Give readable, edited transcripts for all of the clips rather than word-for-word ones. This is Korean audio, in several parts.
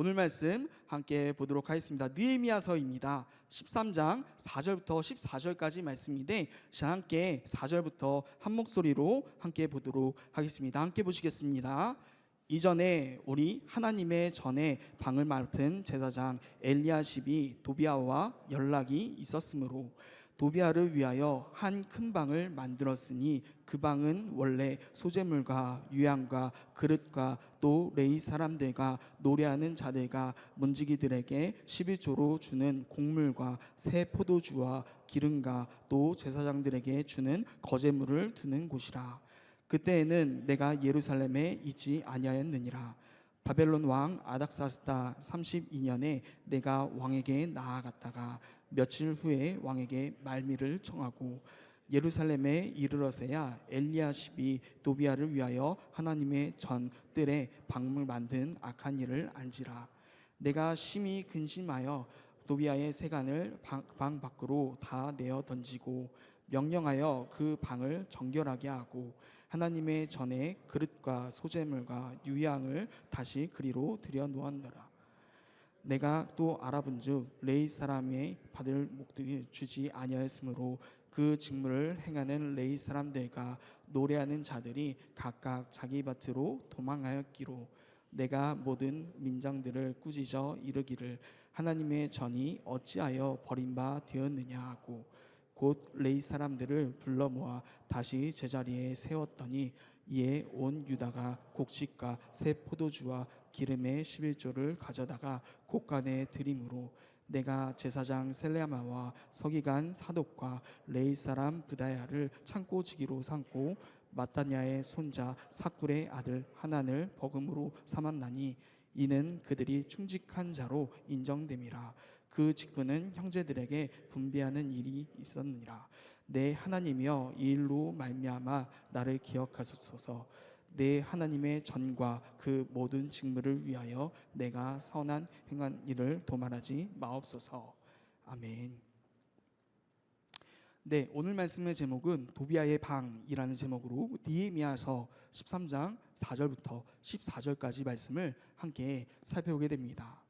오늘 말씀 함께 보도록 하겠습니다. 느헤미야서입니다. 13장 4절부터 14절까지 말씀인데 함께 4절부터 한 목소리로 함께 보도록 하겠습니다. 함께 보시겠습니다. 이전에 우리 하나님의 전에 방을 맡은 제사장 엘리야십이 도비아와 연락이 있었으므로 도비아를 위하여 한 큰 방을 만들었으니 그 방은 원래 소재물과 유향과 그릇과 또 레위 사람들과 노래하는 자들과 문지기들에게 11조로 주는 곡물과 새 포도주와 기름과 또 제사장들에게 주는 거제물을 두는 곳이라. 그때에는 내가 예루살렘에 있지 아니하였느니라. 바벨론 왕 아닥사스다 32년에 내가 왕에게 나아갔다가 며칠 후에 왕에게 말미를 청하고 예루살렘에 이르러서야 엘리야십이 도비아를 위하여 하나님의 전 뜰에 방을 만든 악한 일을 안지라. 내가 심히 근심하여 도비아의 세간을 방 밖으로 다 내어 던지고 명령하여 그 방을 정결하게 하고 하나님의 전에 그릇과 소재물과 유향을 다시 그리로 들여 놓았노라. 내가 또 알아본즉 레위 사람의 받을 목들이 주지 아니하였으므로 그 직무를 행하는 레위 사람들과 노래하는 자들이 각각 자기 밭으로 도망하였기로 내가 모든 민장들을 꾸짖어 이르기를 하나님의 전이 어찌하여 버림바 되었느냐 하고 곧 레위 사람들을 불러 모아 다시 제자리에 세웠더니 이에 온 유다가 곡식과 새 포도주와 기름의 11조를 가져다가 곳간에 드림으로 내가 제사장 셀레마와 서기관 사독과 레위 사람 브다야를 창고지기로 삼고 마따냐의 손자 사꿀의 아들 하난을 버금으로 삼았나니 이는 그들이 충직한 자로 인정됨이라. 그 직분은 형제들에게 분배하는 일이 있었느니라. 내 하나님이여 이 일로 말미암아 나를 기억하소서. 내 하나님의 전과 그 모든 직무를 위하여 내가 선한 행한 일을 도말하지 마옵소서. 아멘. 네, 오늘 말씀의 제목은 도비아의 방이라는 제목으로 느헤미야서 13장 4절부터 14절까지 말씀을 함께 살펴보게 됩니다.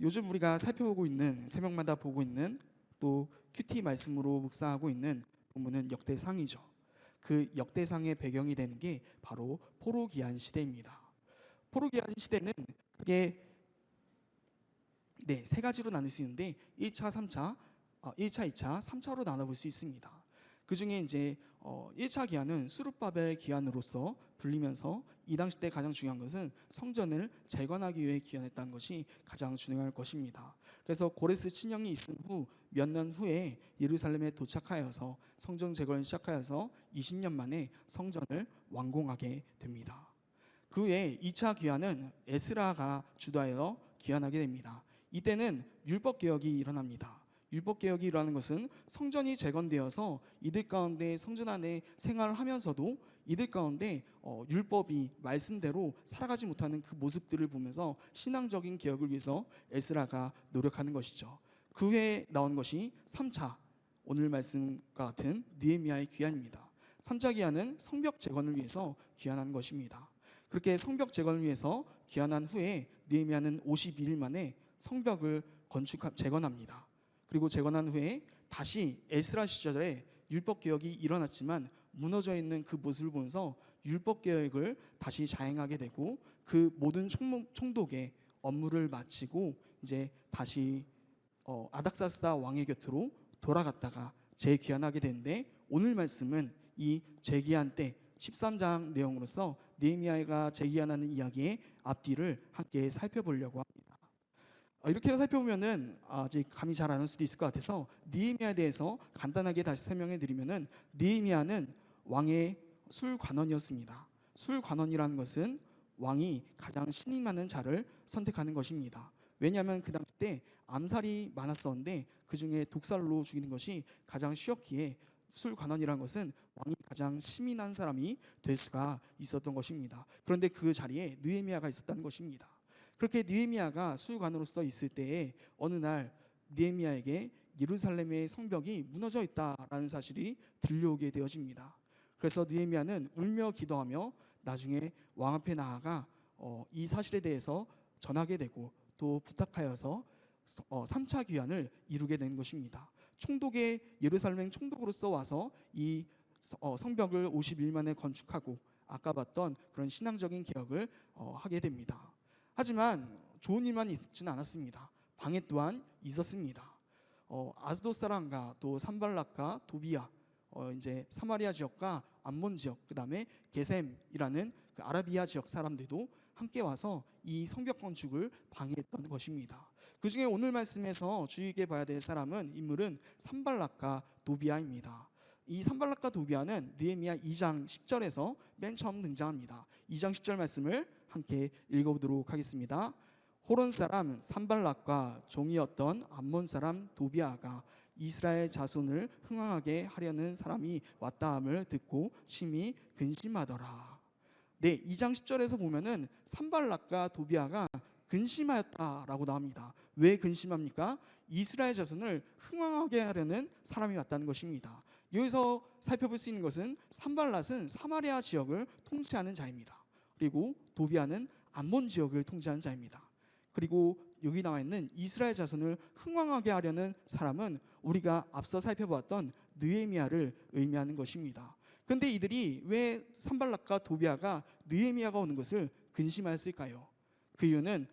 요즘 우리가 살펴보고 있는 새벽마다 보고 있는 또 큐티 말씀으로 묵상하고 있는 본문은 역대상이죠. 그 역대상의 배경이 되는 게 바로 포로기한 시대입니다. 포로기한 시대는 그게 세 가지로 나눌 수 있는데 1차, 3차, 2차, 3차로 나눠볼 수 있습니다. 그 중에 이제 1차 기한은 수룹바벨 기한으로서 불리면서 이 당시 때 가장 중요한 것은 성전을 재건하기 위해 기한했다는 것이 가장 중요할 것입니다. 그래서 고레스 친형이 있은 후 몇 년 후에 예루살렘에 도착하여서 성전 재건을 시작하여서 20년 만에 성전을 완공하게 됩니다. 그 후에 2차 기한은 에스라가 주도하여 기한하게 됩니다. 이때는 율법개혁이 일어납니다. 율법개혁이 일어나는 것은 성전이 재건되어서 이들 가운데 성전 안에 생활을 하면서도 이들 가운데 율법이 말씀대로 살아가지 못하는 그 모습들을 보면서 신앙적인 개혁을 위해서 에스라가 노력하는 것이죠. 그 후에 나온 것이 3차, 오늘 말씀과 같은 느헤미야의 귀환입니다. 3차 귀환은 성벽 재건을 위해서 귀환한 것입니다. 그렇게 성벽 재건을 위해서 귀환한 후에 느헤미야는 52일 만에 성벽을 재건합니다. 그리고 재건한 후에 다시 에스라 시절에 율법개혁이 일어났지만 무너져 있는 그 모습을 보면서 율법개혁을 다시 자행하게 되고 그 모든 총독의 업무를 마치고 이제 다시 아닥사스다 왕의 곁으로 돌아갔다가 재귀환하게 되는데 오늘 말씀은 이 재귀환 때 13장 내용으로서 느헤미야가 재귀환하는 이야기의 앞뒤를 함께 살펴보려고 합니다. 이렇게 살펴보면은 아직 감이 잘 안 올 수도 있을 것 같아서 느헤미야에 대해서 간단하게 다시 설명해 드리면은 느헤미야는 왕의 술관원이었습니다. 술관원이라는 것은 왕이 가장 신임 많은 자를 선택하는 것입니다. 왜냐하면 그 당시 때 암살이 많았었는데 그 중에 독살로 죽이는 것이 가장 쉬웠기에 술관원이라는 것은 왕이 가장 신임한 사람이 될 수가 있었던 것입니다. 그런데 그 자리에 느헤미야가 있었다는 것입니다. 그렇게 느헤미야가 수관으로서 있을 때에 어느 날 느헤미야에게 예루살렘의 성벽이 무너져 있다라는 사실이 들려오게 되어집니다. 그래서 느헤미야는 울며 기도하며 나중에 왕 앞에 나아가 이 사실에 대해서 전하게 되고 또 부탁하여서 3차 귀환을 이루게 된 것입니다. 총독의 예루살렘 총독으로서 와서 이 성벽을 50일 만에 건축하고 아까 봤던 그런 신앙적인 개혁을 하게 됩니다. 하지만 좋은 일만 있지는 않았습니다. 방해 또한 있었습니다. 아스돗 사람과 또 산발락과 도비아, 이제 사마리아 지역과 암몬 지역, 그 다음에 게셈이라는 그 아라비아 지역 사람들도 함께 와서 이 성벽 건축을 방해했던 것입니다. 그 중에 오늘 말씀에서 주의 깊게 봐야 될 인물은 산발락과 도비아입니다. 이 산발락과 도비아는 느헤미야 2장 10절에서 맨 처음 등장합니다. 2장 10절 말씀을 함께 읽어보도록 하겠습니다. 호론 사람 산발락과 종이었던 암몬 사람 도비아가 이스라엘 자손을 흥황하게 하려는 사람이 왔다함을 듣고 심히 근심하더라. 네, 2장 10절에서 보면은 산발락과 도비아가 근심하였다라고 나옵니다. 왜 근심합니까? 이스라엘 자손을 흥황하게 하려는 사람이 왔다는 것입니다. 여기서 살펴볼 수 있는 것은 산발락은 사마리아 지역을 통치하는 자입니다. 그리고 도비아는 암몬 지역을 통치하는 자입니다. 그리고 여기 나와 있는 이스라엘 자손을 흥왕하게 하려는 사람은 우리가 앞서 살펴보았던 느헤미야를 의미하는 것입니다. 그런데 이들이 왜 산발락과 도비아가 느헤미야가 오는 것을 근심하였을까요? 그 이유는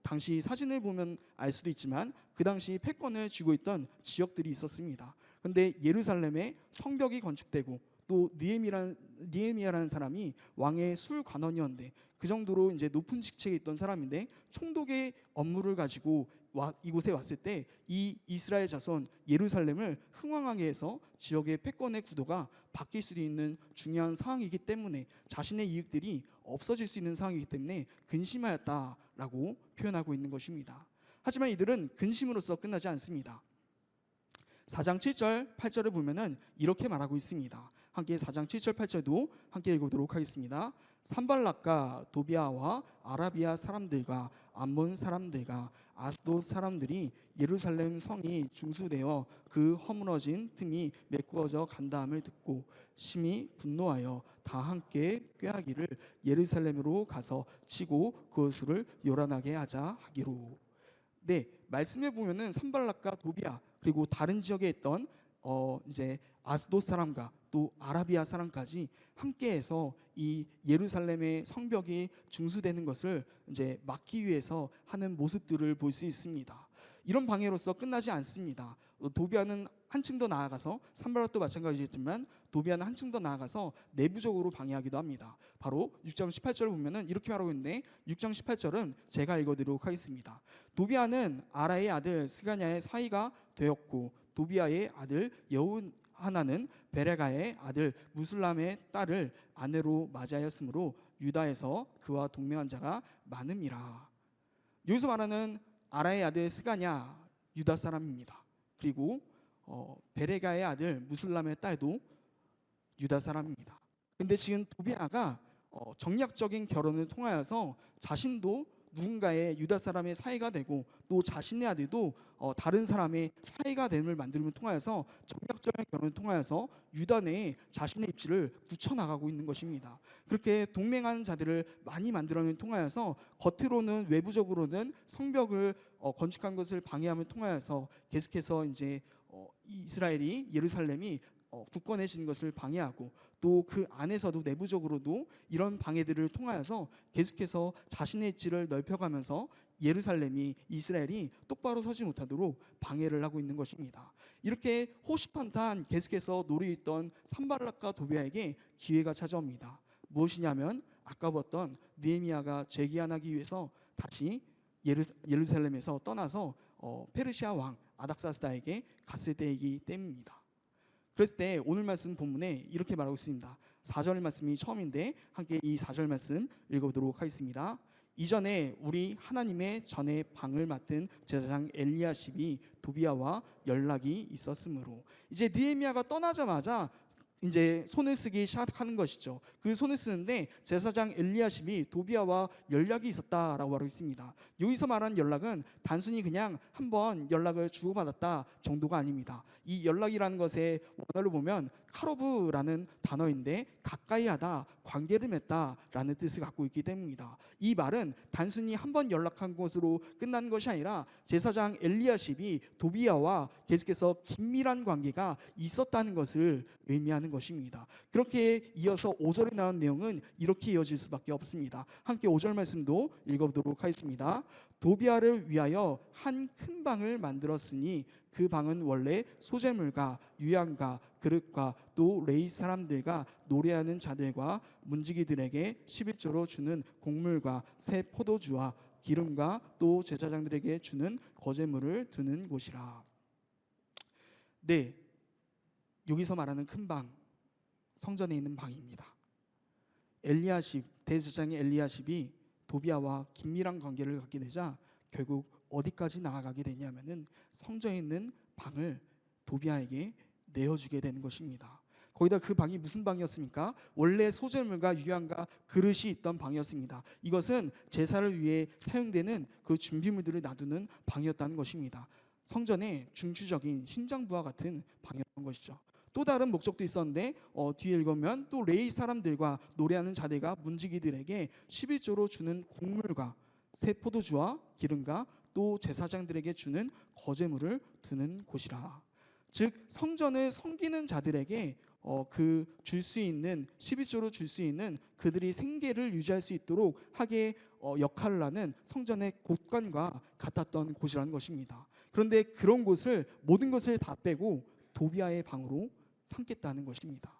당시 사진을 보면 알 수도 있지만 그 당시 패권을 쥐고 있던 지역들이 있었습니다. 그런데 예루살렘에 성벽이 건축되고 또 느헤미야라는 사람이 왕의 술관원이었는데 그 정도로 이제 높은 직책에 있던 사람인데 총독의 업무를 가지고 이곳에 왔을 때 이 이스라엘 자손 예루살렘을 흥왕하게 해서 지역의 패권의 구도가 바뀔 수도 있는 중요한 상황이기 때문에 자신의 이익들이 없어질 수 있는 상황이기 때문에 근심하였다라고 표현하고 있는 것입니다. 하지만 이들은 근심으로서 끝나지 않습니다. 4장 7절 8절을 보면은 이렇게 말하고 있습니다. 함께 4장 7절 8절도 함께 읽어보도록 하겠습니다. 산발락과 도비아와 아라비아 사람들과 암몬 사람들과 아스돗 사람들이 예루살렘 성이 중수되어 그 허물어진 틈이 메꾸어져 간다함을 듣고 심히 분노하여 다 함께 꾀하기를 예루살렘으로 가서 치고 그것을 요란하게 하자 하기로. 네, 말씀에 보면은 산발락과 도비아 그리고 다른 지역에 있던 이제 아스돗 사람과 또 아라비아 사람까지 함께해서 이 예루살렘의 성벽이 중수되는 것을 이제 막기 위해서 하는 모습들을 볼 수 있습니다. 이런 방해로서 끝나지 않습니다. 도비아는 한층 더 나아가서 산발락도 마찬가지겠지만 도비아는 한층 더 나아가서 내부적으로 방해하기도 합니다. 바로 6장 18절을 보면은 이렇게 말하고 있는데 6장 18절은 제가 읽어드리도록 하겠습니다. 도비아는 아라의 아들 스가냐의 사이가 되었고 도비아의 아들 여호하나는 베레가의 아들 무술람의 딸을 아내로 맞이하였으므로 유다에서 그와 동맹한 자가 많음이라. 여기서 말하는 아라의 아들 스가냐 유다 사람입니다. 그리고 베레가의 아들 무술람의 딸도 유다 사람입니다. 근데 지금 도비아가 정략적인 결혼을 통하여서 자신도 누군가의 유다 사람의 사이가 되고 또 자신의 아들도 다른 사람의 사이가 됨을 만들면 통하여서 정략적인 결혼을 통하여서 유다 내에 자신의 입지를 굳혀나가고 있는 것입니다. 그렇게 동맹하는 자들을 많이 만들어내는 통하여서 겉으로는 외부적으로는 성벽을 건축한 것을 방해함을 통하여서 계속해서 이제 이스라엘이 예루살렘이 굳건해지는 것을 방해하고 또 그 안에서도 내부적으로도 이런 방해들을 통하여서 계속해서 자신의 입지를 넓혀가면서 예루살렘이 이스라엘이 똑바로 서지 못하도록 방해를 하고 있는 것입니다. 이렇게 호시탄탄 계속해서 노리있던 산발락과 도비아에게 기회가 찾아옵니다. 무엇이냐면 아까 봤던 느헤미야가 재기한하기 위해서 다시 예루살렘에서 떠나서 페르시아 왕 아닥사스다에게 갔을 때이기 때문입니다. 그랬을 때 오늘 말씀 본문에 이렇게 말하고 있습니다. 4절 말씀이 처음인데 함께 이 4절 말씀 읽어보도록 하겠습니다. 이전에 우리 하나님의 전에 방을 맡은 제사장 엘리야십이 도비아와 연락이 있었으므로. 이제 느헤미야가 떠나자마자 이제 손을 쓰기 시작하는 것이죠. 그 손을 쓰는데 제사장 엘리야십이 도비아와 연락이 있었다라고 말하고 있습니다. 여기서 말하는 연락은 단순히 그냥 한번 연락을 주고받았다 정도가 아닙니다. 이 연락이라는 것의 원어를 보면 카로브라는 단어인데 가까이하다, 관계를 맺다라는 뜻을 갖고 있기 때문입니다. 이 말은 단순히 한 번 연락한 것으로 끝난 것이 아니라 제사장 엘리야십이 도비야와 계속해서 긴밀한 관계가 있었다는 것을 의미하는 것입니다. 그렇게 이어서 5절에 나온 내용은 이렇게 이어질 수밖에 없습니다. 함께 5절 말씀도 읽어보도록 하겠습니다. 도비야를 위하여 한 큰 방을 만들었으니 그 방은 원래 소재물과 유향과 그릇과 또 레이 사람들과 노래하는 자들과 문지기들에게 11조로 주는 곡물과 새 포도주와 기름과 또 제사장들에게 주는 거제물을 두는 곳이라. 네, 여기서 말하는 큰 방, 성전에 있는 방입니다. 엘리야십, 대제사장의 엘리야십이 도비야와 긴밀한 관계를 갖게 되자 결국 어디까지 나아가게 되냐면은 성전에 있는 방을 도비야에게 내어주게 되는 것입니다. 거기다 그 방이 무슨 방이었습니까? 원래 소재물과 유향과 그릇이 있던 방이었습니다. 이것은 제사를 위해 사용되는 그 준비물들을 놔두는 방이었다는 것입니다. 성전의 중추적인 신장부와 같은 방이었던 것이죠. 또 다른 목적도 있었는데 뒤에 읽으면 또 레위 사람들과 노래하는 자들과 문지기들에게 11조로 주는 곡물과 새 포도주와 기름과 또 제사장들에게 주는 거제물을 두는 곳이라. 즉 성전을 섬기는 자들에게 그 줄 수 있는 11조로 줄 수 있는 그들이 생계를 유지할 수 있도록 하게 역할을 하는 성전의 곳간과 같았던 곳이라는 것입니다. 그런데 그런 곳을 모든 것을 다 빼고 도비야의 방으로 삼겠다는 것입니다.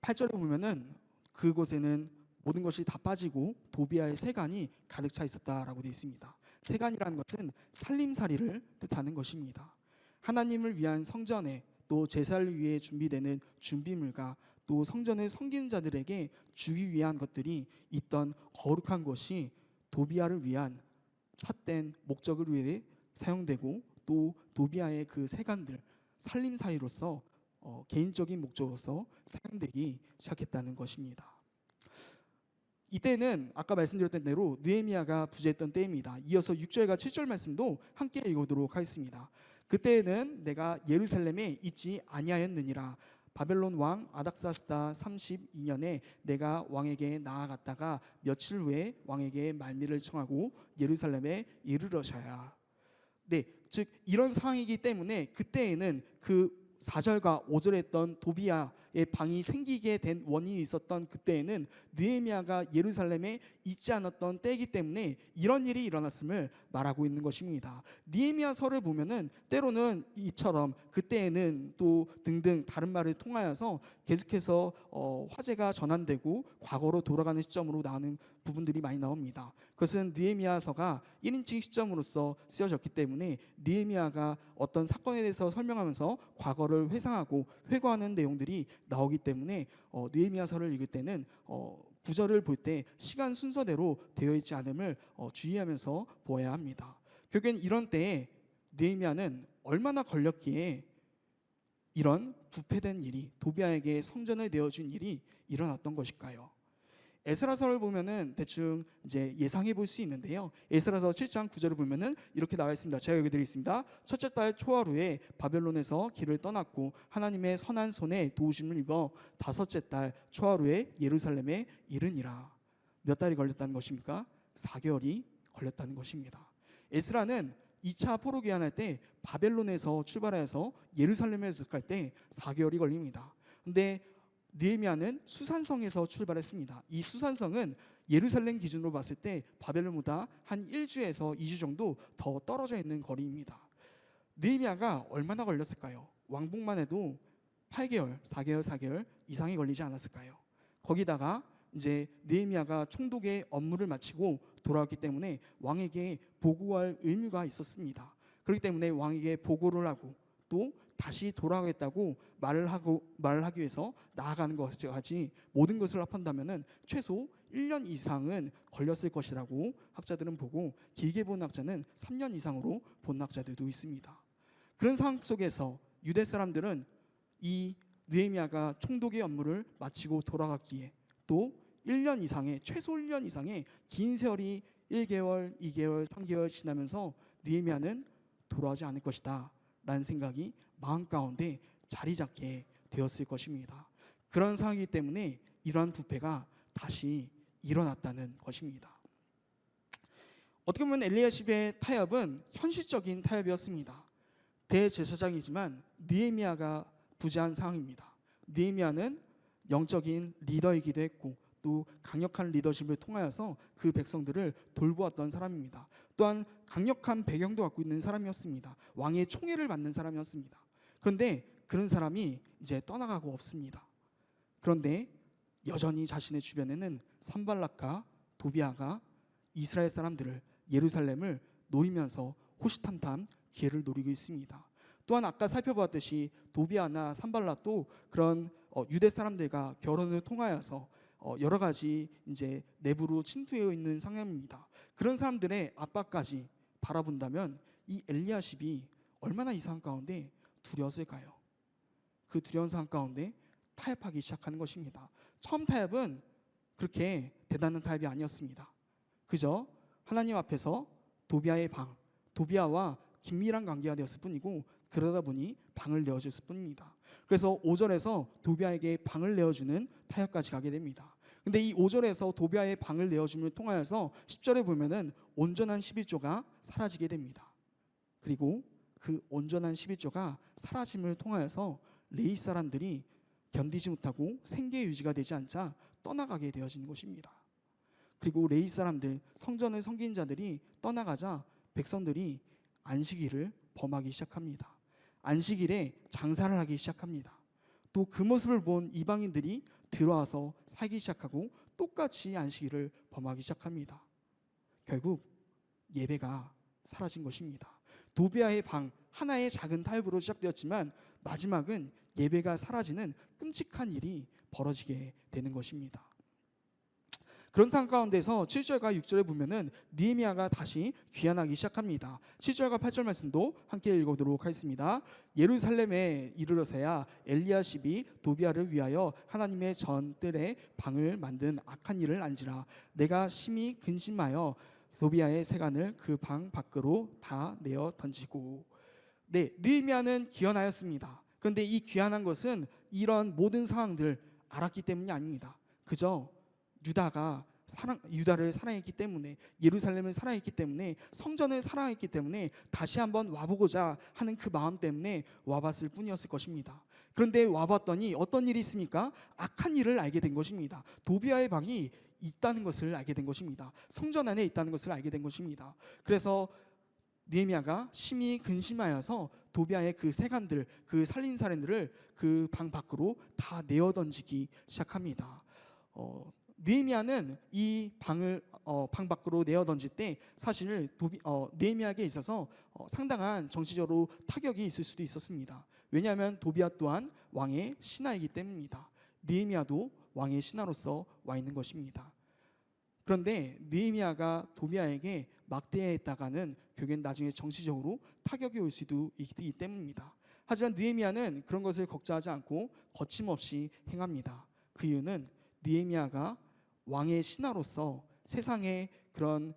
8절에 보면은 그곳에는 모든 것이 다 빠지고 도비야의 세간이 가득 차 있었다라고 되어 있습니다. 세간이라는 것은 살림살이를 뜻하는 것입니다. 하나님을 위한 성전에 또 제사를 위해 준비되는 준비물과 또 성전을 섬기는 자들에게 주기 위한 것들이 있던 거룩한 것이 도비야를 위한 삿된 목적을 위해 사용되고 또 도비야의 그 세간들 살림살이로서 개인적인 목적으로서 사용되기 시작했다는 것입니다. 이때는 아까 말씀드렸던 대로 느헤미야가 부재했던 때입니다. 이어서 6절과 7절 말씀도 함께 읽어보도록 하겠습니다. 그때에는 내가 예루살렘에 있지 아니하였느니라. 바벨론 왕 아닥사스다 32년에 내가 왕에게 나아갔다가 며칠 후에 왕에게 말미를 청하고 예루살렘에 이르러셔야. 네, 즉 이런 상황이기 때문에 그때에는 그 4절과 5절에 했던 도비야의 방이 생기게 된 원인이 있었던 그때에는 느헤미야가 예루살렘에 있지 않았던 때이기 때문에 이런 일이 일어났음을 말하고 있는 것입니다. 느헤미야서를 보면은 때로는 이처럼 그때에는 또 등등 다른 말을 통하여서 계속해서 화제가 전환되고 과거로 돌아가는 시점으로 나오는 부분들이 많이 나옵니다. 그것은 느헤미야서가 1인칭 시점으로서 쓰여졌기 때문에 느헤미야가 어떤 사건에 대해서 설명하면서 과거를 회상하고 회고하는 내용들이 나오기 때문에 느헤미야서를 읽을 때는 구절을 볼 때 시간 순서대로 되어 있지 않음을 주의하면서 보아야 합니다. 결국엔 이런 때에 느헤미야는 얼마나 걸렸기에 이런 부패된 일이 도비야에게 성전을 내어준 일이 일어났던 것일까요? 에스라서를 보면은 대충 이제 예상해 볼 수 있는데요. 에스라서 7장 9절을 보면은 이렇게 나와 있습니다. 제가 읽어드리겠습니다. 첫째 달 초하루에 바벨론에서 길을 떠났고 하나님의 선한 손에 도우심을 입어 다섯째 달 초하루에 예루살렘에 이르니라. 몇 달이 걸렸다는 것입니까? 4개월이 걸렸다는 것입니다. 에스라는 2차 포로 귀환할 때 바벨론에서 출발해서 예루살렘에 도착할 때 4개월이 걸립니다. 근데 느헤미야는 수산성에서 출발했습니다. 이 수산성은 예루살렘 기준으로 봤을 때 바벨론보다 한 1주에서 2주 정도 더 떨어져 있는 거리입니다. 느헤미야가 얼마나 걸렸을까요? 왕복만 해도 8개월, 4개월 이상이 걸리지 않았을까요? 거기다가 이제 느헤미야가 총독의 업무를 마치고 돌아왔기 때문에 왕에게 보고할 의무가 있었습니다. 그렇기 때문에 왕에게 보고를 하고 또 다시 돌아가겠다고 말을 하기 위해서 나아가는 것까지 모든 것을 합한다면은 최소 1년 이상은 걸렸을 것이라고 학자들은 보고 길게 본 학자는 3년 이상으로 본 학자들도 있습니다. 그런 상황 속에서 유대 사람들은 이 느헤미야가 총독의 업무를 마치고 돌아갔기에 또 1년 이상의 최소 1년 이상의 긴 세월이 1개월, 2개월, 3개월 지나면서 느헤미야는 돌아오지 않을 것이다 라는 생각이 마음 가운데 자리 잡게 되었을 것입니다. 그런 상황이기 때문에 이러한 부패가 다시 일어났다는 것입니다. 어떻게 보면 엘리야십의 타협은 현실적인 타협이었습니다. 대제사장이지만 느헤미야가 부재한 상황입니다. 느헤미야는 영적인 리더이기도 했고 또 강력한 리더십을 통하여서 그 백성들을 돌보았던 사람입니다. 또한 강력한 배경도 갖고 있는 사람이었습니다. 왕의 총애를 받는 사람이었습니다. 그런데 그런 사람이 이제 떠나가고 없습니다. 그런데 여전히 자신의 주변에는 산발락과 도비아가 이스라엘 사람들을, 예루살렘을 노리면서 호시탐탐 기회를 노리고 있습니다. 또한 아까 살펴보았듯이 도비아나 산발락도 그런 유대 사람들과 결혼을 통하여서 여러 가지 이제 내부로 침투되어 있는 상황입니다. 그런 사람들의 압박까지 바라본다면 이 엘리야십이 얼마나 이 상황 가운데 두려웠을까요? 그 두려운 상황 가운데 타협하기 시작하는 것입니다. 처음 타협은 그렇게 대단한 타협이 아니었습니다. 그저 하나님 앞에서 도비아의 방, 도비아와 긴밀한 관계가 되었을 뿐이고 그러다 보니 방을 내어줬을 뿐입니다. 그래서 5절에서 도비아에게 방을 내어주는 타협까지 가게 됩니다. 근데 이 5절에서 도비아의 방을 내어줌을 통하여서 10절에 보면은 온전한 11조가 사라지게 됩니다. 그리고 그 온전한 11조가 사라짐을 통하여서 레위 사람들이 견디지 못하고 생계 유지가 되지 않자 떠나가게 되어지는 것입니다. 그리고 레위 사람들, 성전을 섬긴 자들이 떠나가자 백성들이 안식일을 범하기 시작합니다. 안식일에 장사를 하기 시작합니다. 또 그 모습을 본 이방인들이 들어와서 살기 시작하고 똑같이 안식일을 범하기 시작합니다. 결국 예배가 사라진 것입니다. 도비아의 방 하나의 작은 타협으로 시작되었지만 마지막은 예배가 사라지는 끔찍한 일이 벌어지게 되는 것입니다. 그런 상황 가운데서 7절과 6절에 보면은 느헤미야가 다시 귀환하기 시작합니다. 7절과 8절 말씀도 함께 읽어보도록 하겠습니다. 예루살렘에 이르러서야 엘리야십이 도비아를 위하여 하나님의 전뜰에 방을 만든 악한 일을 안지라. 내가 심히 근심하여 도비아의 세간을 그 방 밖으로 다 내어 던지고. 네, 느헤미야는 귀환하였습니다. 그런데 이 귀환한 것은 이런 모든 상황들 알았기 때문이 아닙니다. 그저 유다를 사랑했기 때문에, 예루살렘을 사랑했기 때문에, 성전을 사랑했기 때문에 다시 한번 와보고자 하는 그 마음 때문에 와봤을 뿐이었을 것입니다. 그런데 와봤더니 어떤 일이 있습니까? 악한 일을 알게 된 것입니다. 도비아의 방이 있다는 것을 알게 된 것입니다. 성전 안에 있다는 것을 알게 된 것입니다. 그래서 느헤미야가 심히 근심하여서 도비아의 그 세간들, 그 살린 사람들을 그 방 밖으로 다 내어 던지기 시작합니다. 느헤미야는 이 방을 방 밖으로 내어 던질 때 사실 느헤미야에게 있어서 상당한 정치적으로 타격이 있을 수도 있었습니다. 왜냐하면 도비아 또한 왕의 신하이기 때문입니다. 느헤미야도 왕의 신하로서 와 있는 것입니다. 그런데 느헤미야가 도비아에게 막대했다가는 결국엔 나중에 정치적으로 타격이 올 수도 있기 때문입니다. 하지만 느헤미야는 그런 것을 걱정하지 않고 거침없이 행합니다. 그 이유는 느헤미야가 왕의 신하로서 세상의 그런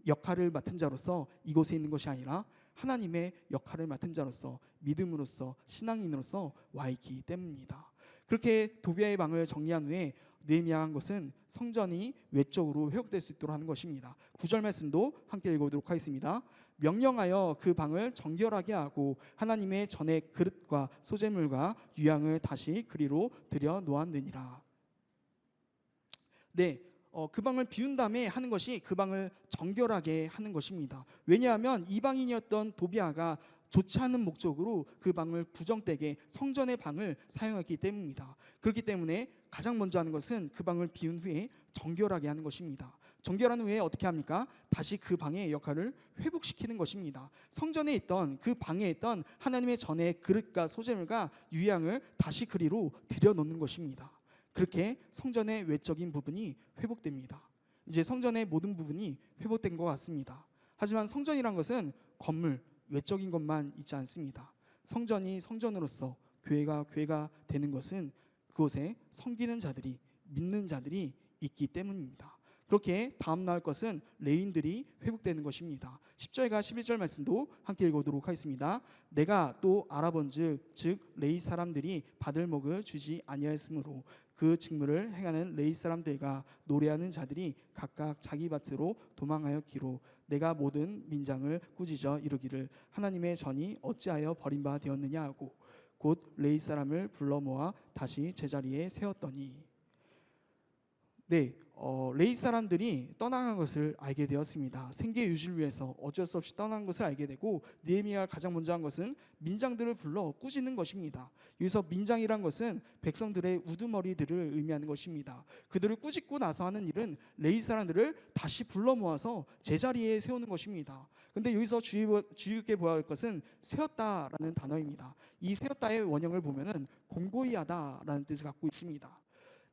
역할을 맡은 자로서 이곳에 있는 것이 아니라 하나님의 역할을 맡은 자로서 믿음으로써 신앙인으로서 와 있기 때문입니다. 그렇게 도비아의 방을 정리한 후에 느헤미야가 한 것은 성전이 외적으로 회복될 수 있도록 하는 것입니다. 9절 말씀도 함께 읽어보도록 하겠습니다. 명령하여 그 방을 정결하게 하고 하나님의 전의 그릇과 소재물과 유향을 다시 그리로 들여 놓았느니라. 네, 그 방을 비운 다음에 하는 것이 그 방을 정결하게 하는 것입니다. 왜냐하면 이방인이었던 도비아가 좋지 않은 목적으로 그 방을 부정되게 성전의 방을 사용했기 때문입니다. 그렇기 때문에 가장 먼저 하는 것은 그 방을 비운 후에 정결하게 하는 것입니다. 정결한 후에 어떻게 합니까? 다시 그 방의 역할을 회복시키는 것입니다. 성전에 있던 그 방에 있던 하나님의 전의 그릇과 소재물과 유향을 다시 그리로 들여놓는 것입니다. 그렇게 성전의 외적인 부분이 회복됩니다. 이제 성전의 모든 부분이 회복된 것 같습니다. 하지만 성전이란 것은 건물, 외적인 것만 있지 않습니다. 성전이 성전으로서 교회가 되는 것은 그곳에 섬기는 자들이, 믿는 자들이 있기 때문입니다. 그렇게 다음 나올 것은 레인들이 회복되는 것입니다. 10절과 11절 말씀도 함께 읽어보도록 하겠습니다. 내가 또 알아본즉 즉 레이 사람들이 받을 먹을 주지 아니하였으므로 그 직무를 행하는 레이 사람들과 노래하는 자들이 각각 자기 밭으로 도망하였기로 내가 모든 민장을 꾸짖어 이르기를 하나님의 전이 어찌하여 버림바 되었느냐 하고 곧 레이 사람을 불러 모아 다시 제자리에 세웠더니 네, 레이 사람들이 떠나간 것을 알게 되었습니다. 생계 유지를 위해서 어쩔 수 없이 떠난 것을 알게 되고 느헤미야가 가장 먼저 한 것은 민장들을 불러 꾸짖는 것입니다. 여기서 민장이란 것은 백성들의 우두머리들을 의미하는 것입니다. 그들을 꾸짖고 나서 하는 일은 레이 사람들을 다시 불러 모아서 제자리에 세우는 것입니다. 근데 여기서 주의 깊게 보아야 할 것은 세웠다라는 단어입니다. 이 세웠다의 원형을 보면은 공고히 하다라는 뜻을 갖고 있습니다.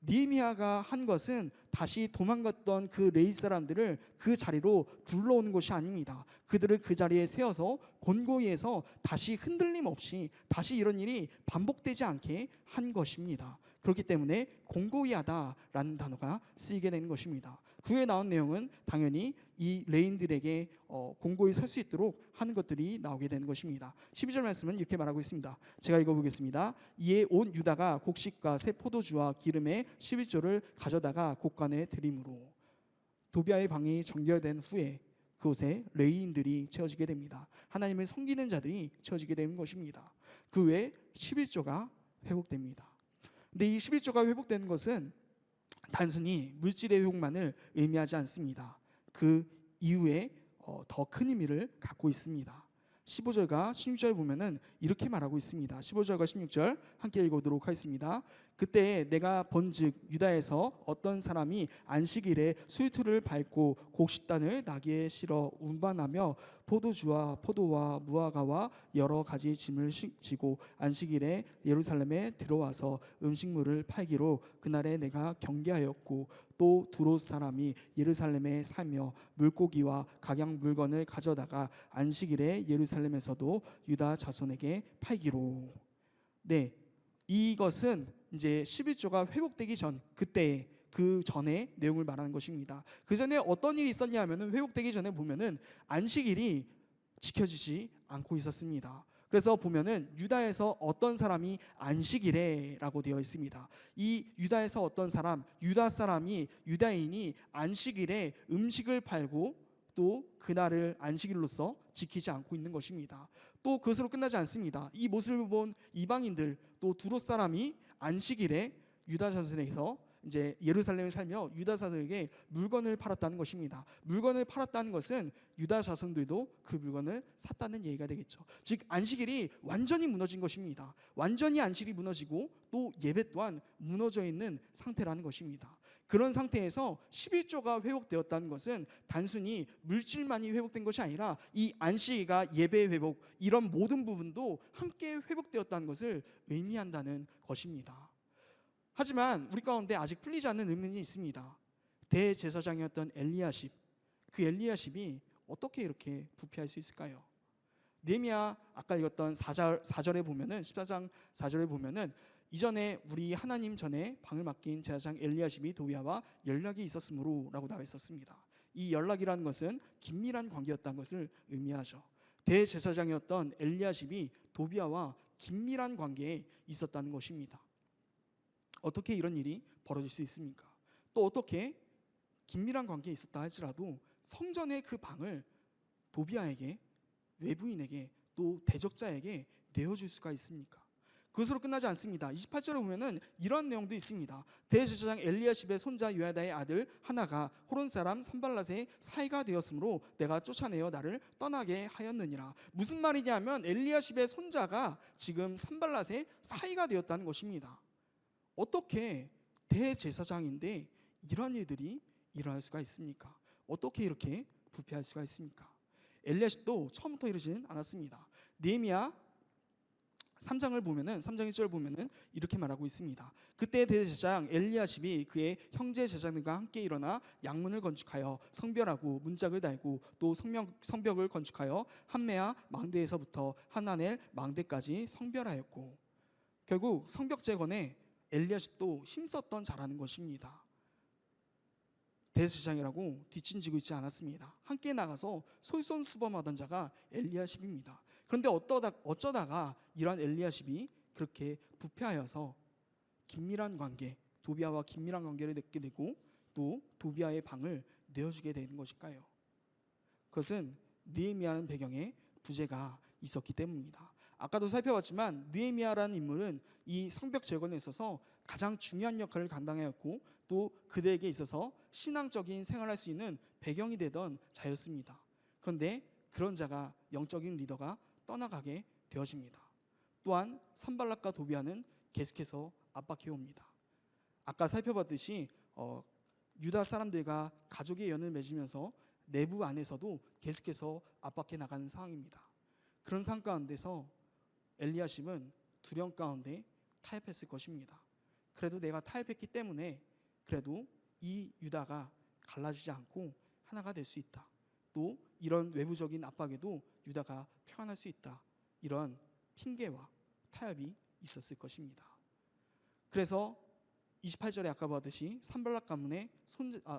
느헤미야가 한 것은 다시 도망갔던 그 레이 사람들을 그 자리로 불러오는 것이 아닙니다. 그들을 그 자리에 세워서 곤고히 해서 다시 흔들림 없이 다시 이런 일이 반복되지 않게 한 것입니다. 그렇기 때문에 공고히 하다라는 단어가 쓰이게 되는 것입니다. 그 후에 나온 내용은 당연히 이 레인들에게 공고히 설 수 있도록 하는 것들이 나오게 되는 것입니다. 12절 말씀은 이렇게 말하고 있습니다. 제가 읽어보겠습니다. 이에 온 유다가 곡식과 새 포도주와 기름의 11조를 가져다가 곡간에 드림으로 도비아의 방이 정결된 후에 그곳에 레위인들이 채워지게 됩니다. 하나님을 섬기는 자들이 채워지게 되는 것입니다. 그 후에 11조가 회복됩니다. 근데 이 11조가 회복되는 것은 단순히 물질의 회복만을 의미하지 않습니다. 그 이후에 더 큰 의미를 갖고 있습니다. 15절과 16절 보면은 이렇게 말하고 있습니다. 15절과 16절 함께 읽어보도록 하겠습니다. 그때 내가 본즉 유다에서 어떤 사람이 안식일에 수유투를 밟고 곡식단을 나귀에 실어 운반하며 포도주와 포도와 무화과와 여러 가지 짐을 지고 안식일에 예루살렘에 들어와서 음식물을 팔기로 그날에 내가 경계하였고 또 두롯 사람이 예루살렘에 살며 물고기와 각양 물건을 가져다가 안식일에 예루살렘에서도 유다 자손에게 팔기로. 네, 이것은 이제 11조가 회복되기 전 그때 그 전에 내용을 말하는 것입니다. 그 전에 어떤 일이 있었냐 하면은 회복되기 전에 보면은 안식일이 지켜지지 않고 있었습니다. 그래서 보면은 유다에서 어떤 사람이 안식일에라고 되어 있습니다. 이 유다에서 어떤 사람, 유다 사람이 유다인이 안식일에 음식을 팔고 또 그날을 안식일로서 지키지 않고 있는 것입니다. 또 그것으로 끝나지 않습니다. 이 모습을 본 이방인들 또 두롯 사람이 안식일에 유다 자손에게서 이제 예루살렘에 살며 유다 자손에게 물건을 팔았다는 것입니다. 물건을 팔았다는 것은 유다 자손들도 그 물건을 샀다는 얘기가 되겠죠. 즉 안식일이 완전히 무너진 것입니다. 완전히 안식일이 무너지고 또 예배 또한 무너져 있는 상태라는 것입니다. 그런 상태에서 11조가 회복되었다는 것은 단순히 물질만이 회복된 것이 아니라 이 안식일과 예배 회복 이런 모든 부분도 함께 회복되었다는 것을 의미한다는 것입니다. 하지만 우리 가운데 아직 풀리지 않는 의문이 있습니다. 대제사장이었던 엘리야십, 그 엘리야십이 어떻게 이렇게 부패할 수 있을까요? 느헤미야 아까 읽었던 4절에 보면은 14장 4절에 보면은 이전에 우리 하나님 전에 방을 맡긴 제사장 엘리야십이 도비아와 연락이 있었으므로라고 나와 있었습니다. 이 연락이라는 것은 긴밀한 관계였다는 것을 의미하죠. 대제사장이었던 엘리야십이 도비아와 긴밀한 관계에 있었다는 것입니다. 어떻게 이런 일이 벌어질 수 있습니까? 또 어떻게 긴밀한 관계에 있었다 할지라도 성전의 그 방을 도비아에게, 외부인에게, 또 대적자에게 내어줄 수가 있습니까? 그것으로 끝나지 않습니다. 28절에 보면은 이런 내용도 있습니다. 대제사장 엘리야십의 손자 요야다의 아들 하나가 호론 사람 산발랏의 사이가 되었으므로 내가 쫓아내어 나를 떠나게 하였느니라. 무슨 말이냐면 엘리야십의 손자가 지금 산발랏의 사이가 되었다는 것입니다. 어떻게 대제사장인데 이런 일들이 일어날 수가 있습니까? 어떻게 이렇게 부패할 수가 있습니까? 엘리야십도 처음부터 이러지는 않았습니다. 느헤미야 3장을 보면은 3장 1절 보면은 이렇게 말하고 있습니다. 그때 대제사장 엘리야십이 그의 형제 제사장들과 함께 일어나 양문을 건축하여 성별하고 문짝을 달고 또 성벽을 건축하여 한메아 망대에서부터 하나넬 망대까지 성별하였고 결국 성벽 재건에 엘리야십도 힘썼던 자라는 것입니다. 대제사장이라고 뒷짐지고 있지 않았습니다. 함께 나가서 솔선수범하던 자가 엘리야십입니다. 그런데 어쩌다가 이러한 엘리야십이 그렇게 부패하여서 긴밀한 관계, 도비아와 긴밀한 관계를 맺게 되고 또 도비아의 방을 내어주게 되는 것일까요? 그것은 느헤미야라는 배경에 부재가 있었기 때문입니다. 아까도 살펴봤지만 느헤미야라는 인물은 이 성벽 재건에 있어서 가장 중요한 역할을 감당하였고 또 그들에게 있어서 신앙적인 생활할 수 있는 배경이 되던 자였습니다. 그런데 그런 자가 영적인 리더가 떠나가게 되어집니다. 또한 산발락과 도비아는 계속해서 압박해 옵니다. 아까 살펴봤듯이 유다 사람들과 가족의 연을 맺으면서 내부 안에서도 계속해서 압박해 나가는 상황입니다. 그런 상황 가운데서 엘리야십은 두려움 가운데 타협했을 것입니다. 그래도 내가 타협했기 때문에 그래도 이 유다가 갈라지지 않고 하나가 될 수 있다. 또 이런 외부적인 압박에도 유다가 평안할 수 있다. 이런 핑계와 타협이 있었을 것입니다. 그래서 28절에 아까 봤듯이 산발락 가문의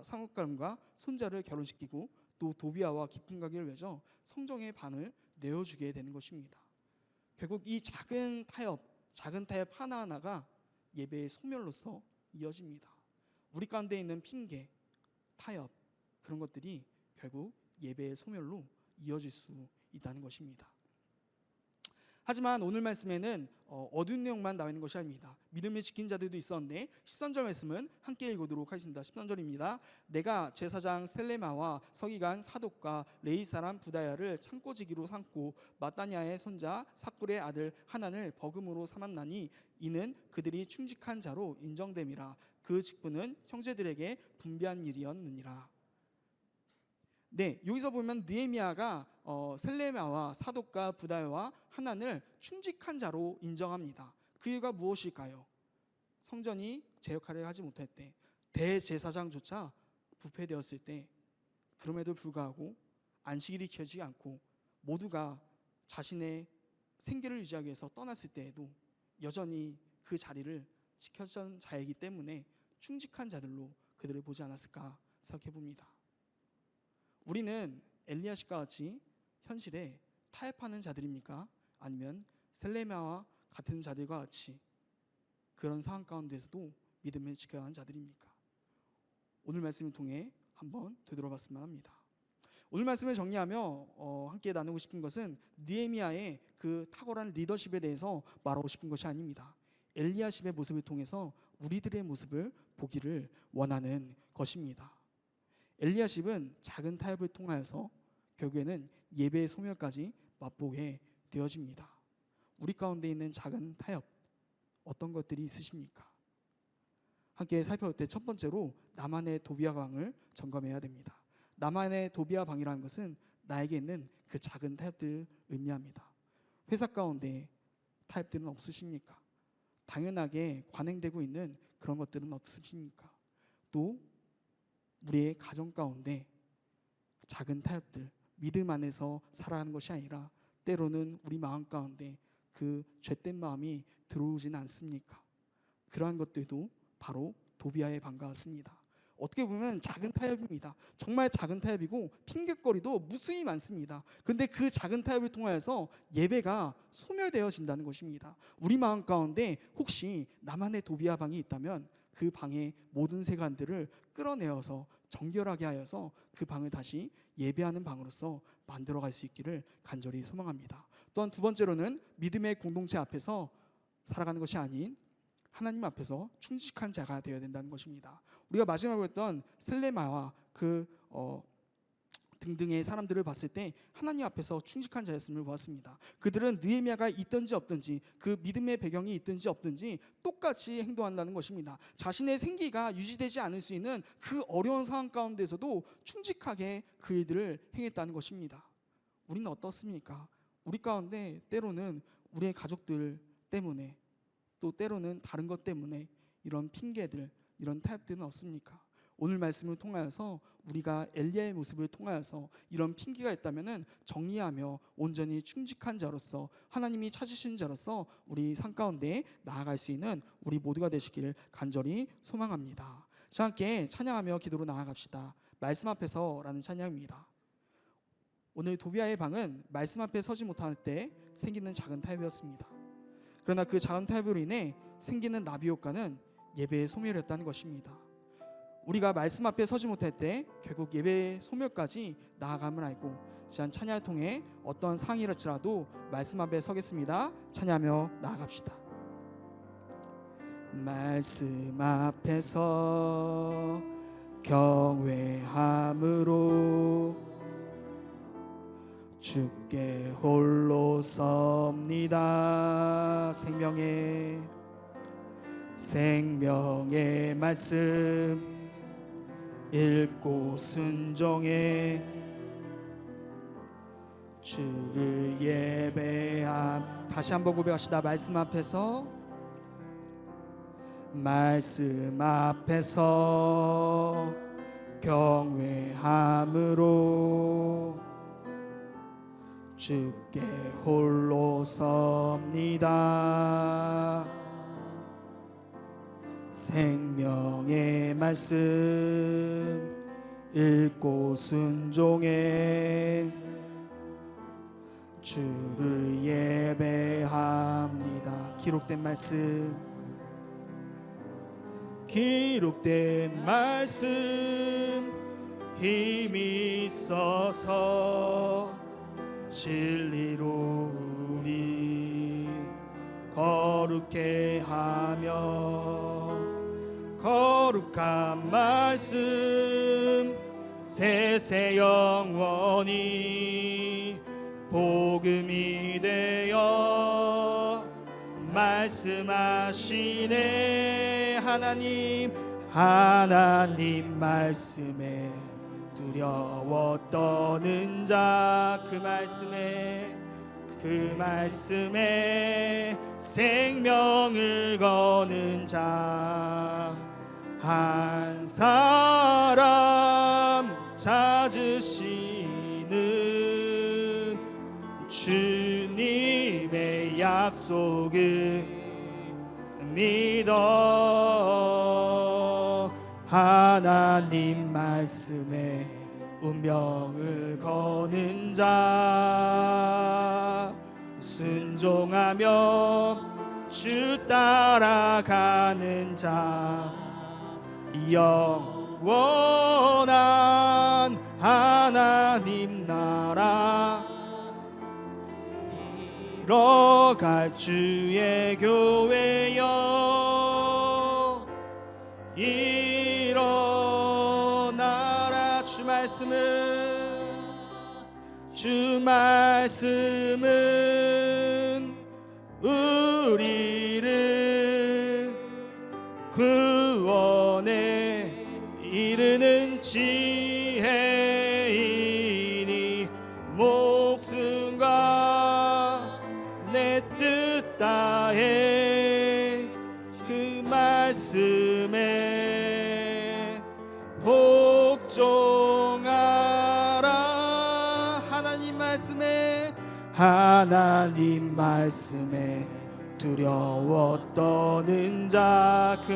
상옥 가문과 손자를 결혼시키고 또 도비아와 깊은 관계를 맺어 성정의 반을 내어주게 되는 것입니다. 결국 이 작은 타협 하나하나가 예배의 소멸로서 이어집니다. 우리 가운데 있는 핑계, 타협 그런 것들이 결국 예배의 소멸로 이어질 수 있다는 것입니다. 하지만 오늘 말씀에는 어두운 내용만 나와 있는 것이 아닙니다. 믿음을 지킨 자들도 있었는데 13절 말씀은 함께 읽어보도록 하겠습니다. 13절입니다. 내가 제사장 셀레마와 서기관 사독과 레위 사람 부다야를 창고지기로 삼고 마따냐의 손자 삭불의 아들 하난을 버금으로 삼았나니 이는 그들이 충직한 자로 인정됨이라. 그 직분은 형제들에게 분비한 일이었느니라. 네, 여기서 보면 느헤미야가 셀레마와 사독과 부다야와 하난을 충직한 자로 인정합니다. 그 이유가 무엇일까요? 성전이 제 역할을 하지 못할 때, 대제사장조차 부패되었을 때, 그럼에도 불구하고 안식일이 지켜지지 않고 모두가 자신의 생계를 유지하기 위해서 떠났을 때에도 여전히 그 자리를 지켜준 자이기 때문에 충직한 자들로 그들을 보지 않았을까 생각해 봅니다. 우리는 엘리야십과 같이 현실에 타협하는 자들입니까? 아니면 셀레마와 같은 자들과 같이 그런 상황 가운데서도 믿음을 지켜야 하는 자들입니까? 오늘 말씀을 통해 한번 되돌아봤으면 합니다. 오늘 말씀을 정리하며 함께 나누고 싶은 것은 느헤미야의 그 탁월한 리더십에 대해서 말하고 싶은 것이 아닙니다. 엘리야십의 모습을 통해서 우리들의 모습을 보기를 원하는 것입니다. 엘리야십은 작은 타협을 통하여서 결국에는 예배의 소멸까지 맛보게 되어집니다. 우리 가운데 있는 작은 타협 어떤 것들이 있으십니까? 함께 살펴볼 때 첫 번째로 나만의 도비아 방을 점검해야 됩니다. 나만의 도비아 방이라는 것은 나에게 있는 그 작은 타협들을 의미합니다. 회사 가운데 타협들은 없으십니까? 당연하게 관행되고 있는 그런 것들은 없으십니까? 또 우리의 가정 가운데 작은 타협들, 믿음 안에서 살아가는 것이 아니라 때로는 우리 마음 가운데 그 죄된 마음이 들어오지는 않습니까? 그러한 것들도 바로 도비아의 방과 같습니다. 어떻게 보면 작은 타협입니다. 정말 작은 타협이고 핑계거리도 무수히 많습니다. 그런데 그 작은 타협을 통하여서 예배가 소멸되어진다는 것입니다. 우리 마음 가운데 혹시 나만의 도비아 방이 있다면 그 방의 모든 세간들을 끌어내어서 정결하게 하여서 그 방을 다시 예배하는 방으로서 만들어갈 수 있기를 간절히 소망합니다. 또한 두 번째로는 믿음의 공동체 앞에서 살아가는 것이 아닌 하나님 앞에서 충직한 자가 되어야 된다는 것입니다. 우리가 마지막으로 했던 셀레마와 그 등등의 사람들을 봤을 때 하나님 앞에서 충직한 자였음을 보았습니다. 그들은 느헤미야가 있든지 없든지 그 믿음의 배경이 있든지 없든지 똑같이 행동한다는 것입니다. 자신의 생기가 유지되지 않을 수 있는 그 어려운 상황 가운데서도 충직하게 그 일들을 행했다는 것입니다. 우리는 어떻습니까? 우리 가운데 때로는 우리의 가족들 때문에 또 때로는 다른 것 때문에 이런 핑계들, 이런 타협들은 없습니까? 오늘 말씀을 통하여서 우리가 엘리야의 모습을 통하여서 이런 핑계가 있다면 정리하며 온전히 충직한 자로서 하나님이 찾으신 자로서 우리 삶 가운데 나아갈 수 있는 우리 모두가 되시기를 간절히 소망합니다. 자, 함께 찬양하며 기도로 나아갑시다. 말씀 앞에서라는 찬양입니다. 오늘 도비아의 방은 말씀 앞에 서지 못할 때 생기는 작은 타협이었습니다. 그러나 그 작은 타협으로 인해 생기는 나비 효과는 예배의 소멸이었다는 것입니다. 우리가 말씀 앞에 서지 못할 때 결국 예배의 소멸까지 나아감을 알고 지난 찬양을 통해 어떤 상황이랄지라도 말씀 앞에 서겠습니다. 찬양하며 나아갑시다. 말씀 앞에서 경외함으로 주께 홀로 섭니다. 생명의 말씀 읽고 순종해 주를 예배함. 다시 한번 고백합시다. 말씀 앞에서 경외함으로 주께 홀로 섭니다. 생명의 말씀 읽고 순종해 주를 예배합니다. 기록된 말씀 힘이 있어서 진리로 우리 거룩해 하며 거룩한 말씀 세세 영원히 복음이 되어 말씀하시네. 하나님 말씀에 두려워 떠는 자, 그 말씀에 생명을 거는 자 한 사람 찾으시는 주님의 약속을 믿어 하나님 말씀에 운명을 거는 자 순종하며 주 따라가는 자 영원한 하나님 나라 이뤄갈 주의 교회여 일어나라. 주 말씀은 우리를 구원에 이르는 지혜이니 목숨과 내 뜻 다해 그 말씀에 복종하라. 하나님 말씀에 두려워 떠는 자 그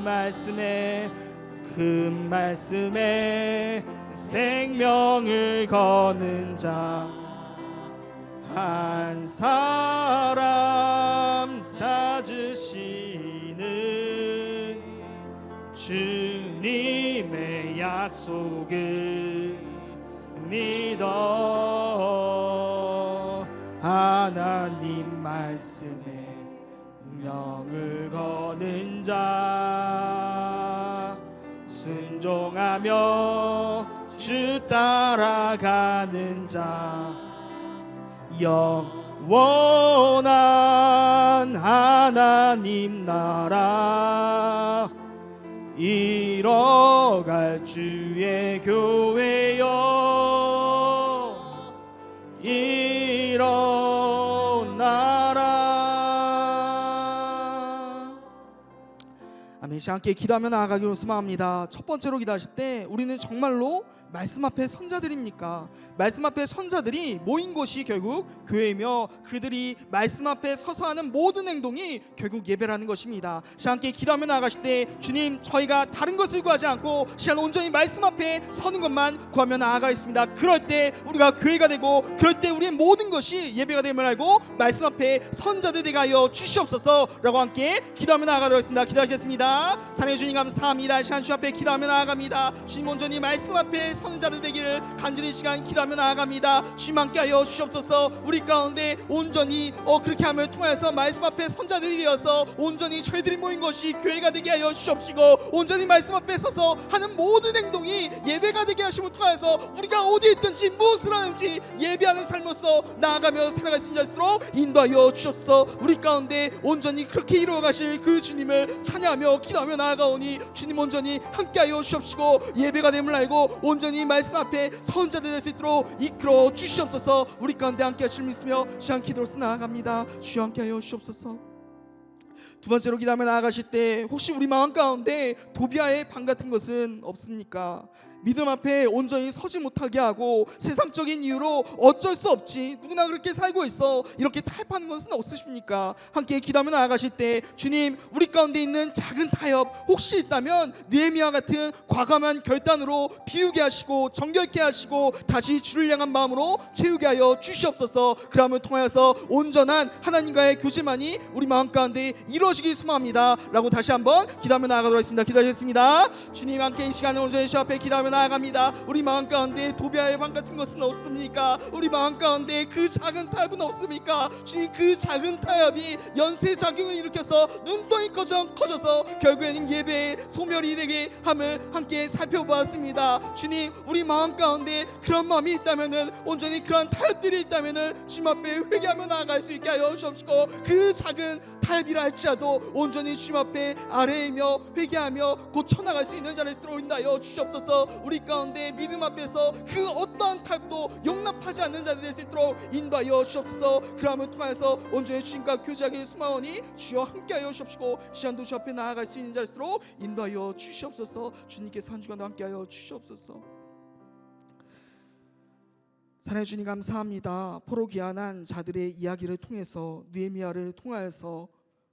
말씀에 생명을 거는 자 한 사람 찾으시는 주님의 약속을 믿어 하나님 말씀에 명을 거는 자 순종하며 주 따라가는 자 영원한 하나님 나라 이뤄갈 주의 교회여 일어나라. 아멘. 시간 함께 기도하며 나아가기로 소망합니다. 첫 번째로 기도하실 때 우리는 정말로 말씀 앞에 선자들입니까? 말씀 앞에 선자들이 모인 곳이 결국 교회이며 그들이 말씀 앞에 서서 하는 모든 행동이 결국 예배라는 것입니다. 시간 함께 기도하며 나아가실 때 주님, 저희가 다른 것을 구하지 않고 시간 온전히 말씀 앞에 서는 것만 구하며 나아가겠습니다. 그럴 때 우리가 교회가 되고, 그럴 때 우리의 모든 것이 예배가 됨을 알고 말씀 앞에 선자들 되게 하여 주시옵소서라고 함께 기도하며 나아가도록 하겠습니다. 기도하시겠습니다. 사랑해 주님 감사합니다. 시간 주 앞에 기도하며 나아갑니다. 주님 온전히 말씀 앞에 서는 자들 되기를 간절히 시간 기도하며 나아갑니다. 주님 함께 하여 주시옵소서. 우리 가운데 온전히 그렇게 함을 통해서 말씀 앞에 선자들이 되어서 온전히 저희들이 모인 것이 교회가 되게 하여 주시옵시고, 온전히 말씀 앞에 서서 하는 모든 행동이 예배가 되게 하심을 통해서 우리가 어디에 있든지 무엇을 하는지 예배하는 삶으로서 나아가며 살아갈 수 있는 자로 인도하여 주옵소서. 우리 가운데 온전히 그렇게 이루어 가실 그 주님을 찬양하며 기도하며 나아가오니 주님 온전히 함께하여 주옵시고, 예배가 됨을 알고 온전히 말씀 앞에 선자들 될 수 있도록 이끌어 주시옵소서. 우리 가운데 함께 하실 믿으며 시간 기도로서 나아갑니다. 주여 함께하여 주옵소서. 두 번째로 기도하며 나아가실 때 혹시 우리 마음 가운데 도비아의 방 같은 것은 없습니까? 믿음 앞에 온전히 서지 못하게 하고 세상적인 이유로 어쩔 수 없지, 누구나 그렇게 살고 있어, 이렇게 타협하는 것은 없으십니까? 함께 기도하며 나아가실 때 주님, 우리 가운데 있는 작은 타협 혹시 있다면 느헤미야 같은 과감한 결단으로 비우게 하시고 정결케 하시고 다시 주를 향한 마음으로 채우게 하여 주시옵소서. 그함을 통하여서 온전한 하나님과의 교제만이 우리 마음 가운데 이루어지길 소망합니다 라고 다시 한번 기도하며 나아가도록 하겠습니다. 기도하겠습니다. 주님, 함께 이 시간에 온전히 주 앞에 기도하며 나아갑니다. 우리 마음 가운데 도비아의 방 같은 것은 없습니까? 우리 마음 가운데 그 작은 타협은 없습니까? 주님, 그 작은 타협이 연쇄작용을 일으켜서 눈덩이 커져서 결국에는 예배의 소멸이 되게 함을 함께 살펴보았습니다. 주님, 우리 마음 가운데 그런 마음이 있다면은, 온전히 그런 타협들이 있다면은 주님 앞에 회개하며 나아갈 수 있게 하여 주옵시고, 그 작은 타협이라 할지라도 온전히 주님 앞에 아뢰이며 회개하며 고쳐나갈 수 있는 자를 인도하여 주시옵소서. 우리 가운데 믿음 앞에서 그 어떠한 타협도 용납하지 않는 자들이 될 수 있도록 인도하여 주옵소서. 그함을 통해서 온전히 주님과 교제하기 소망하오니 주여 함께하여 주옵시고, 시간도 주 앞에 나아갈 수 있는 자일수록 인도하여 주시옵소서. 주님께서 한 주간도 함께하여 주시옵소서. 사랑해 주님 감사합니다. 포로 귀환한 자들의 이야기를 통해서, 느헤미야를 통하여서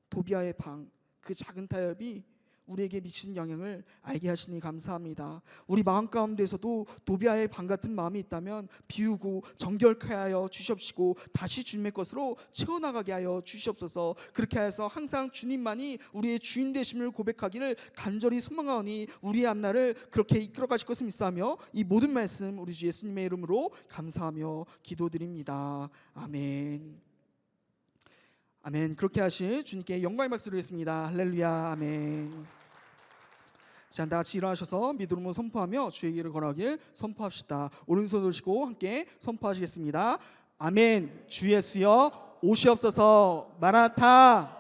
도비아의 방, 그 작은 타협이 우리에게 미치는 영향을 알게 하시니 감사합니다. 우리 마음 가운데서도 도비아의 방 같은 마음이 있다면 비우고 정결케 하여 주시옵시고 다시 주님의 것으로 채워나가게 하여 주시옵소서. 그렇게 하여서 항상 주님만이 우리의 주인 되심을 고백하기를 간절히 소망하오니 우리의 앞날을 그렇게 이끌어 가실 것을 믿사하며 이 모든 말씀 우리 주 예수님의 이름으로 감사하며 기도드립니다. 아멘. 아멘. 그렇게 하실 주님께 영광의 박수를 드리겠습니다. 할렐루야. 아멘. 자, 다 같이 일어나셔서 믿음으로 선포하며 주의 길을 걸어가길 선포합시다. 오른손 들시고 함께 선포하시겠습니다. 아멘. 주 예수여 오시옵소서. 마라나타.